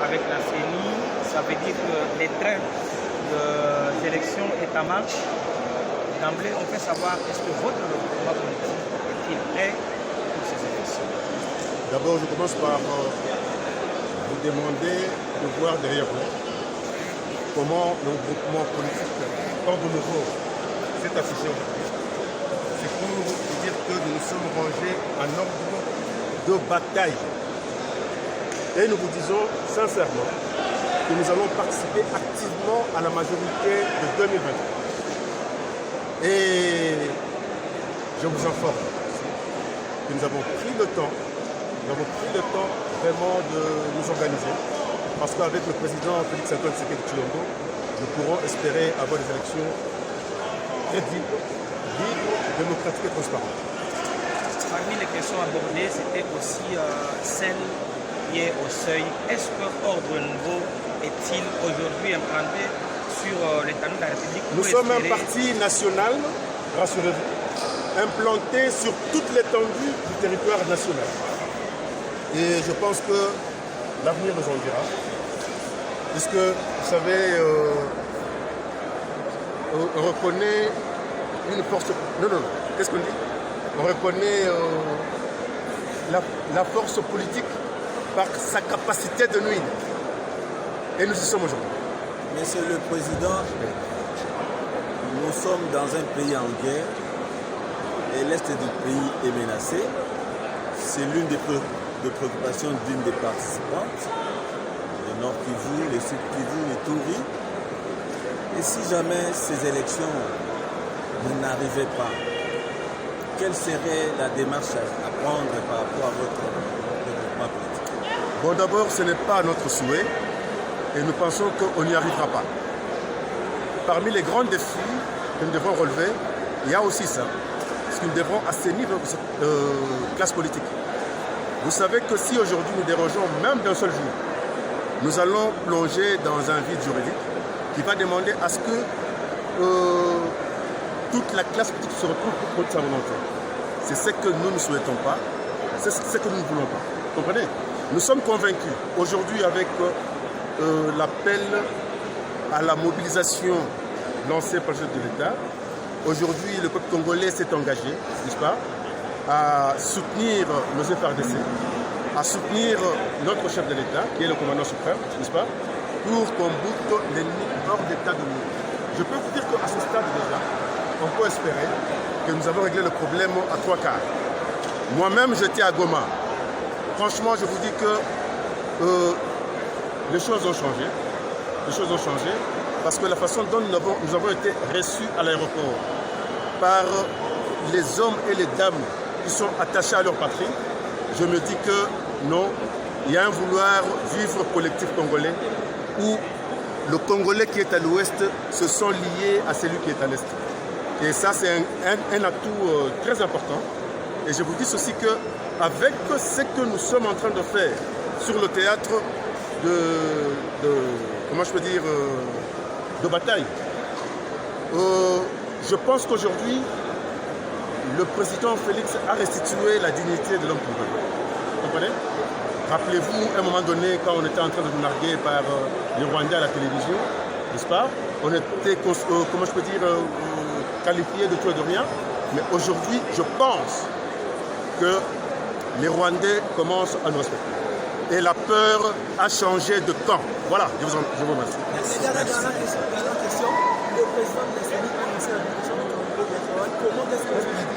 avec la CENI, ça veut dire que les trains des élections est en marche. D'emblée, on peut savoir est-ce que votre mouvement politique est-il prêt pour ces élections? D'abord, je commence par vous demander de voir derrière vous comment le groupement politique Ordre Nouveau s'est affiché aujourd'hui. C'est pour vous dire que nous nous sommes rangés en ordre de bataille. Et nous vous disons sincèrement que nous allons participer activement à la majorité de 2020. Et je vous informe que nous avons pris le temps vraiment de nous organiser, parce qu'avec le président Félix Antoine Tshisekedi Tshilombo, nous pourrons espérer avoir des élections crédibles, libres, démocratiques et transparentes. Parmi les questions abordées, c'était aussi celle liée au seuil. Est-ce que Ordre Nouveau est-il aujourd'hui implanté sur l'étendue de la République? Nous sommes un parti national, rassurez-vous, implanté sur toute l'étendue du territoire national. Et je pense que l'avenir nous en dira, puisque, vous savez, on reconnaît une force... Non, qu'est-ce qu'on dit? On reconnaît la force politique par sa capacité de nuire. Et nous y sommes aujourd'hui. Monsieur le Président, nous sommes dans un pays en guerre et l'Est du pays est menacé. C'est l'une des préoccupations d'une des participantes, le Nord Kivu, le Sud Kivu, le Touri. Et si jamais ces élections n'arrivaient pas, quelle serait la démarche à prendre par rapport à votre groupement politique? Bon, d'abord, ce n'est pas notre souhait et nous pensons qu'on n'y arrivera pas. Parmi les grands défis que nous devons relever, il y a aussi ça, parce que nous devrons assainir notre classe politique. Vous savez que si aujourd'hui nous dérogeons même d'un seul jour, nous allons plonger dans un vide juridique qui va demander à ce que toute la classe politique se retrouve pour produire sa volonté. C'est ce que nous ne souhaitons pas, c'est ce que nous ne voulons pas. Vous comprenez? Nous sommes convaincus aujourd'hui avec l'appel à la mobilisation lancée par le chef de l'État. Aujourd'hui, le peuple congolais s'est engagé, n'est-ce pas, à soutenir nos FRDC, à soutenir notre chef de l'État, qui est le commandant suprême, n'est-ce pas, pour qu'on boucle l'ennemi hors d'état de nuire. Je peux vous dire qu'à ce stade déjà, on peut espérer que nous avons réglé le problème à 3/4. Moi-même, j'étais à Goma. Franchement, je vous dis que les choses ont changé. Les choses ont changé parce que la façon dont nous avons été reçus à l'aéroport par les hommes et les dames qui sont attachés à leur patrie, je me dis que non, il y a un vouloir vivre collectif congolais où le Congolais qui est à l'ouest se sent lié à celui qui est à l'est. Et ça, c'est un atout très important. Et je vous dis ceci qu'avec ce que nous sommes en train de faire sur le théâtre comment je peux dire, de bataille, je pense qu'aujourd'hui, le président Félix a restitué la dignité de l'homme congolais. Vous comprenez? Rappelez-vous, à un moment donné, quand on était en train de nous narguer par les Rwandais à la télévision, n'est-ce pas? On était, comment je peux dire, qualifiés de tout et de rien. Mais aujourd'hui, je pense que les Rwandais commencent à nous respecter. Et la peur a changé de camp. Voilà, je vous remercie. Merci. Dernière question. Le président de la CENI a annoncé la publication de comment est-ce que